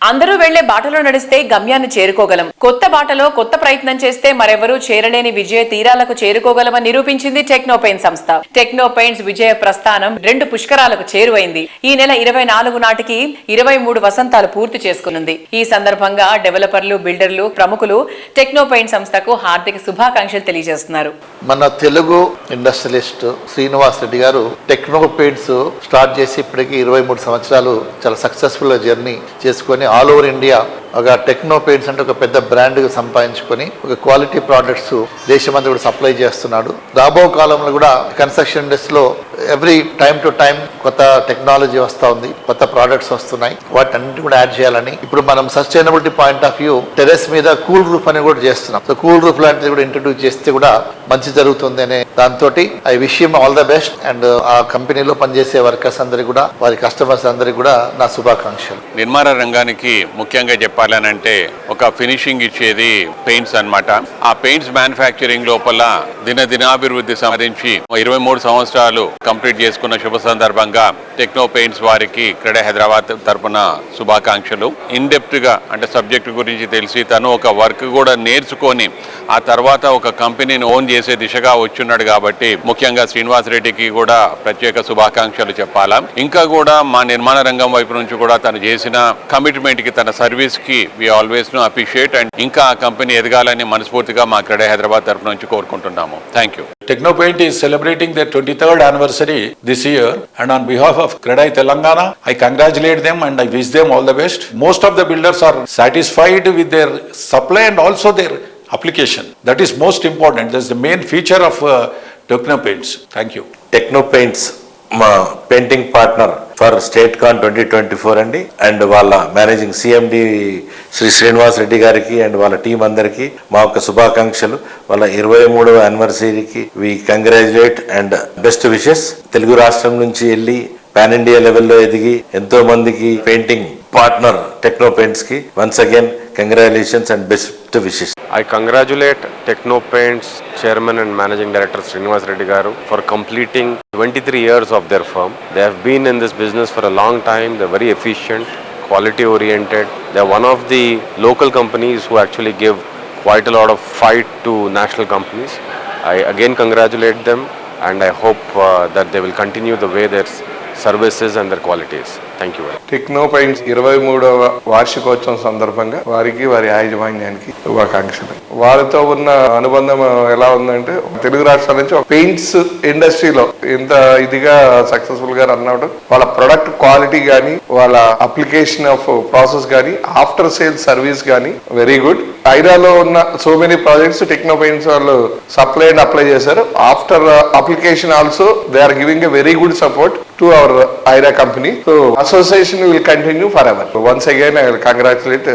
అందరూ వెళ్లే బాటలో నడిస్తే గమ్యాన్ని చేరుకోగలం. కొత్త బాటలో కొత్త ప్రయత్నం చేస్తే మరెవరూ చేరలేని విజయ తీరాలకు చేరుకోగలమని నిరూపించింది టెక్నోపెయిన్ సంస్థ. టెక్నోపెయిన్స్ విజయ ప్రస్థానం 2 పుష్కరాలకు చేరువైంది. ఈ నెల 24 నాటికి 23 వసంతాలు పూర్తి చేసుకునుంది. ఈ సందర్భంగా డెవలపర్లు, బిల్డర్లు, ప్రముఖులు టెక్నోపెయిన్ సంస్థకు హార్దిక శుభాకాంక్షలు తెలియజేస్తున్నారు. మన తెలుగు ఇండస్ట్రియలిస్ట్ శ్రీనివాస్ రెడ్డి గారు టెక్నోపెయిన్స్ స్టార్ట్ చేసి ఇప్పటికి 23 సంవత్సరాలు చాలా సక్సెస్ఫుల్ గా జర్నీ చేసుకొని ఆల్ ఓవర్ ఇండియా ఒక టెక్నోపెయిన్స్ అంటే ఒక పెద్ద బ్రాండ్ సంపాదించుకొని ఒక క్వాలిటీ ప్రోడక్ట్స్ దేశమంతా కూడా సప్లై చేస్తున్నాడు. రాబో కాలంలో కూడా కన్స్ట్రక్షన్ ఇండస్ట్రీలో ఎవ్రీ టైమ్ టు టైం కొత్త టెక్నాలజీ వస్తూ ఉంది, కొత్త ప్రోడక్ట్స్ వస్తున్నాయి. వాటన్నిటి కూడా యాడ్ చేయాలని ఇప్పుడు మనం sustainability point of view terrace మీద కూల్ రూఫ్ అని కూడా చేస్తున్నాం. సో కూల్ రూఫ్ లాంటిది కూడా ఇంట్రడ్యూస్ చేస్తే కూడా మంచి జరుగుతుంది అనే దాంతో I wish him all the best. And ఆ కంపెనీలో పనిచేసే వర్కర్స్ అందరికి కూడా, వారి కస్టమర్స్ అందరికి కూడా నా శుభాకాంక్షలు. నిర్మాణ రంగానికి ముఖ్యంగా చెప్పాలనంటే ఒక ఫినిషింగ్ ఇచ్చేది పెయింట్స్ అన్నమాట. ఆ పెయింట్స్ మ్యానుఫ్యాక్చరింగ్ లోపల దినాభివృద్ధి సాధించి 23 సంవత్సరాలు కంప్లీట్ చేసుకున్న శుభ సందర్భంగా టెక్నో పెయింట్స్ వారికి క్రెడే హైదరాబాద్ తరపున శుభాకాంక్షలు. ఇన్ డెప్త్ గా అంటే సబ్జెక్ట్ గురించి తెలిసి తను ఒక వర్క్ కూడా నేర్చుకొని ఆ తర్వాత ఒక కంపెనీని ఓన్ చేసే దిశగా వచ్చున్నాడు కాబట్టి ముఖ్యంగా శ్రీనివాస్ రెడ్డికి కూడా ప్రత్యేక శుభాకాంక్షలు చెప్పాలా. ఇంకా కూడా మా నిర్మాణ రంగం వైపు నుంచి కూడా తను చేసిన కమిట్మెంట్ కి, తన సర్వీస్ కి వి ఆల్వేస్ ను అప్రిషియేట్. అండ్ ఇంకా ఆ కంపెనీ ఎదగాలని మనస్ఫూర్తిగా మా క్రెడే హైదరాబాద్ తరపు నుంచి కోరుకుంటున్నాము. Thank you. Technopaint is celebrating their 23rd anniversary this year, and on behalf of CREDAI Telangana, I congratulate them and I wish them all the best. Most of the builders are satisfied with their supply and also their application. That is most important. That's the main feature of Technopaints. Thank you. Technopaints మా painting partner for state con 2024 అండి. And వాళ్ళ managing CMD Shri Srinivas Reddy గారికి and వాళ్ళ team అందరికి మా యొక్క శుభాకాంక్షలు. వాళ్ళ 23వ యానివర్సరీకి we congratulate and best wishes. Telugu రాష్ట్రం నుంచి వెళ్ళి పాన్ ఇండియా లెవెల్లో ఎదిగి ఎంతో మందికి పెయింటింగ్ పార్ట్నర్ టెక్నోపెయింట్స్ కి once again congratulations and best wishes. I congratulate Technopaints Chairman and Managing Director Srinivas Reddy Garu for completing 23 years of their firm. They have been in this business for a long time. They're very efficient, quality oriented. They're one of the local companies who actually give quite a lot of fight to national companies. I again congratulate them and I hope that they will continue the way their services and their qualities. Thank you. టెక్నోపెయింట్స్ 23వ వార్షికోత్సవం సందర్భంగా వారికి, వారి యాజమాన్యానికి శుభాకాంక్షలు. వారితో ఉన్న అనుబంధం ఎలా ఉందంటే తెలుగు రాష్ట్రాల నుంచి పెయింట్స్ ఇండస్ట్రీలో ఎంత ఇదిగా సక్సెస్ఫుల్ గా రన్ అవడం, వాళ్ళ ప్రొడక్ట్ క్వాలిటీ కానీ, వాళ్ళ అప్లికేషన్ ఆఫ్ ప్రాసెస్ కానీ, ఆఫ్టర్ సేల్ సర్వీస్ కానీ వెరీ గుడ్. ఐరాలో ఉన్న సో మెనీ ప్రాజెక్ట్స్ టెక్నోపెయింట్స్ వాళ్ళు సప్లై అండ్ అప్లై చేశారు. After application also they are giving a very good support to our IRA company. So association will continue forever. So once again I will congratulate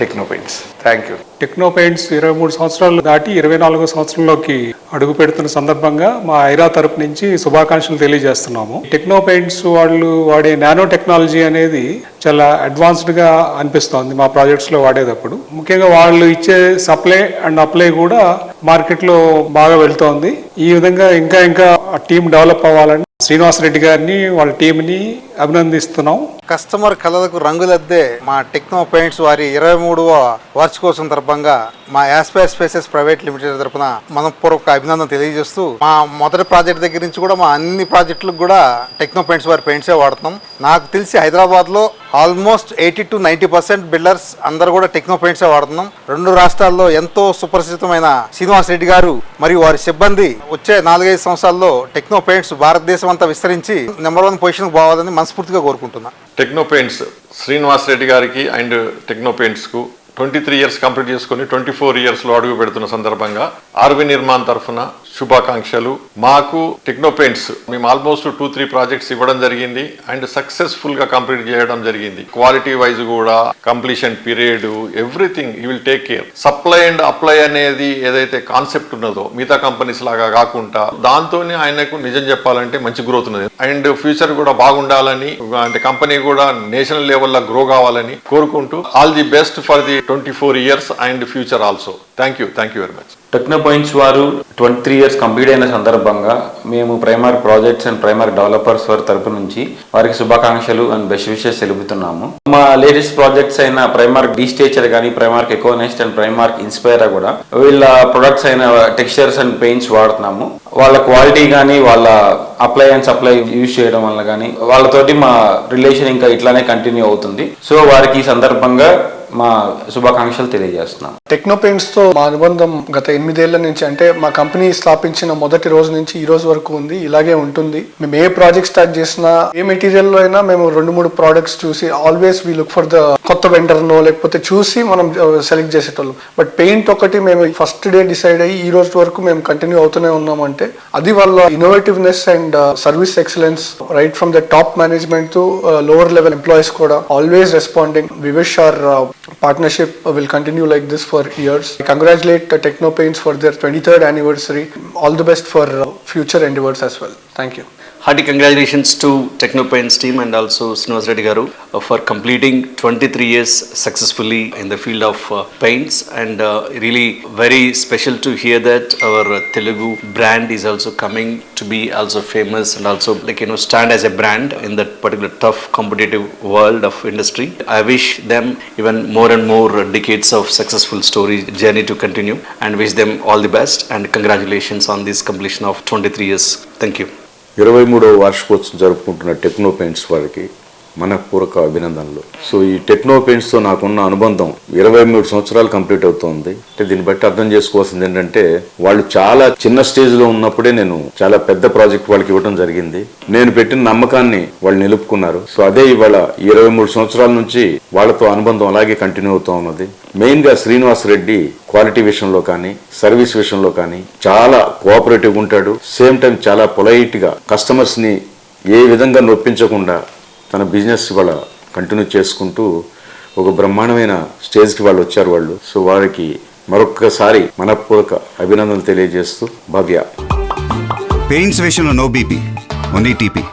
Technopaints. Thank you. టెక్నోపెయింట్స్ 23 సంవత్సరాలు దాటి 24వ సంవత్సరంలోకి అడుగు పెడుతున్న సందర్భంగా మా ఐరా తరపు నుంచి శుభాకాంక్షలు తెలియజేస్తున్నాము. టెక్నోపెయింట్స్ వాళ్ళు వాడే నానో టెక్నాలజీ అనేది చాలా అడ్వాన్స్డ్ గా అనిపిస్తోంది మా ప్రాజెక్ట్స్ లో వాడేటప్పుడు. ముఖ్యంగా వాళ్ళు ఇచ్చే సప్లై అండ్ అప్లై కూడా మార్కెట్ లో బాగా వెళ్తోంది. ఈ విధంగా ఇంకా టీం డెవలప్ అవ్వాలని శ్రీనివాస్ రెడ్డి గారిని, వాళ్ళ టీంని అభినందిస్తున్నాం. కస్టమర్ కళలకు రంగులద్దే మా టెక్నోపెయింట్స్ వారి 23వ వార్షికోత్సవం తరపుగా మా యాస్పైర్ స్పేసెస్ ప్రైవేట్ లిమిటెడ్ తరపున మనపూర్వక అభినందన తెలియజేస్తూ మా మొదటి ప్రాజెక్ట్ దగ్గర నుంచి కూడా మా అన్ని ప్రాజెక్టులకు కూడా టెక్నోపెయింట్స్ వారి పెయింట్సే వాడుతున్నాం. నాకు తెలిసి హైదరాబాద్లో ఆల్మోస్ట్ 80 to 90% బిల్డర్స్ అందరూ కూడా టెక్నోపెయింట్సే వాడుతున్నాం. 2 రాష్ట్రాల్లో ఎంతో సుపరిచితమైన శ్రీనివాస్ రెడ్డి గారు మరియు వారి సిబ్బంది వచ్చే 4-5 సంవత్సరాల్లో టెక్నోపెయింట్స్ భారతదేశం అంతా విస్తరించి నెంబర్ 1 పొజిషన్ పోవాలని మనస్ఫూర్తిగా కోరుకుంటున్నా. టెక్నోపెయింట్స్ శ్రీనివాస్ రెడ్డి గారికి అండ్ టెక్నోపెయింట్స్కు 23 ఇయర్స్ కంప్లీట్ చేసుకుని 24 ఇయర్స్లో అడుగు పెడుతున్న సందర్భంగా ఆర్వి నిర్మాణ్ తరఫున శుభాకాంక్షలు. మాకు టెక్నోపెయింట్స్ మేము ఆల్మోస్ట్ 2-3 ప్రాజెక్ట్స్ ఇవ్వడం జరిగింది అండ్ సక్సెస్ఫుల్ గా కంప్లీట్ చేయడం జరిగింది. క్వాలిటీ వైజ్ కూడా completion period everything you will take care. Supply and apply అనేది ఏదైతే కాన్సెప్ట్ ఉన్నదో మిగతా కంపెనీస్ లాగా కాకుండా దాంతోనే ఆయనకు నిజం చెప్పాలంటే మంచి గ్రోత్ ఉన్నది అండ్ ఫ్యూచర్ కూడా బాగుండాలని, అంటే కంపెనీ కూడా నేషనల్ లెవెల్లో గ్రో కావాలని కోరుకుంటూ all the best for the 24 years and future also. Thank you very much. Techno points వారు 23 ఇయర్స్ కంప్లీట్ అయిన సందర్భంగా మేము Primark projects and Primark developers వారి తరపు నుంచి వారికి శుభాకాంక్షలు అండ్ బెస్ట్ విషెస్ తెలుపుతున్నాము. మా లేటెస్ట్ ప్రాజెక్ట్స్ అయిన ప్రైమార్క్ డీస్టేచర్ కానీ, Primark Econest and Primark inspire కూడా వీళ్ళ ప్రొడక్ట్స్ అయిన టెక్స్చర్స్ అండ్ పెయింట్స్ వాడుతున్నాము. వాళ్ళ క్వాలిటీ కానీ, వాళ్ళ అప్లై అండ్ సప్లై యూజ్ చేయడం వల్ల కానీ వాళ్ళతోటి మా రిలేషన్ ఇంకా ఇట్లానే కంటిన్యూ అవుతుంది. సో వారికి ఈ సందర్భంగా మా శుభాకాంక్షలు తెలియజేస్తున్నాం. టెక్నో పెయింట్స్ తో మా అనుబంధం గత 8 ఏళ్ల నుంచి, అంటే మా కంపెనీ స్థాపించిన మొదటి రోజు నుంచి ఈ రోజు వరకు ఉంది. ఇలాగే ఉంటుంది. మేము ఏ ప్రాజెక్ట్ స్టార్ట్ చేసినా, ఏ మెటీరియల్ లో అయినా మేము 2-3 ప్రోడక్ట్స్ చూసి always we look for the కొత్త వెండర్ నో లేకపోతే చూసి మనం సెలెక్ట్ చేసేటోళ్ళం. బట్ పెయింట్ ఒకటి మేము ఫస్ట్ డే డిసైడ్ అయ్యి ఈ రోజు వరకు మేము కంటిన్యూ అవుతూనే ఉన్నామంటే అది వాళ్ళ innovativeness and service excellence right from the top management to lower level employees కూడా always responding. We wish our partnership will continue like this for years. I congratulate Techno Paints for their 23rd anniversary. All the best for future endeavors as well. Thank you. Hearty congratulations to Techno Paints team and also Srinivas Reddy Garu for completing 23 years successfully in the field of paints, and really very special to hear that our Telugu brand is also coming to be also famous and also stand as a brand in that particular tough competitive world of industry. I wish them even more and more decades of successful story journey to continue and wish them all the best and congratulations on this completion of 23 years. Thank you. 23వ వార్షికోత్సవం జరుపుకుంటున్న techno paints వారికి మనపూర్వక అభినందనలు. So ఈ techno పెయింట్స్తో నాకున్న అనుబంధం 23 సంవత్సరాలు complete అవుతోంది. అంటే దీన్ని బట్టి అర్థం చేసుకోవాల్సింది ఏంటంటే వాళ్ళు చాలా చిన్న స్టేజ్లో ఉన్నప్పుడే నేను చాలా పెద్ద ప్రాజెక్ట్ వాళ్ళకి ఇవ్వడం జరిగింది. నేను పెట్టిన నమ్మకాన్ని వాళ్ళు నిలుపుకున్నారు. సో అదే ఇవాళ 23 సంవత్సరాల నుంచి వాళ్ళతో అనుబంధం అలాగే కంటిన్యూ అవుతూ ఉన్నది. మెయిన్గా శ్రీనివాస్ రెడ్డి క్వాలిటీ విషయంలో కానీ, సర్వీస్ విషయంలో కానీ చాలా కోఆపరేటివ్గా ఉంటాడు. సేమ్ టైం చాలా పొలైట్గా కస్టమర్స్ని ఏ విధంగా నొప్పించకుండా తన బిజినెస్ వాళ్ళ కంటిన్యూ చేసుకుంటూ ఒక బ్రహ్మాండమైన స్టేజ్కి వాళ్ళు వచ్చారు వాళ్ళు. సో వారికి మరొక్కసారి మనపూర్వక అభినందనలు తెలియజేస్తూ భవ్య. పెయింట్స్ విషయంలో నో బీపీ, ఓన్లీ టీపీ.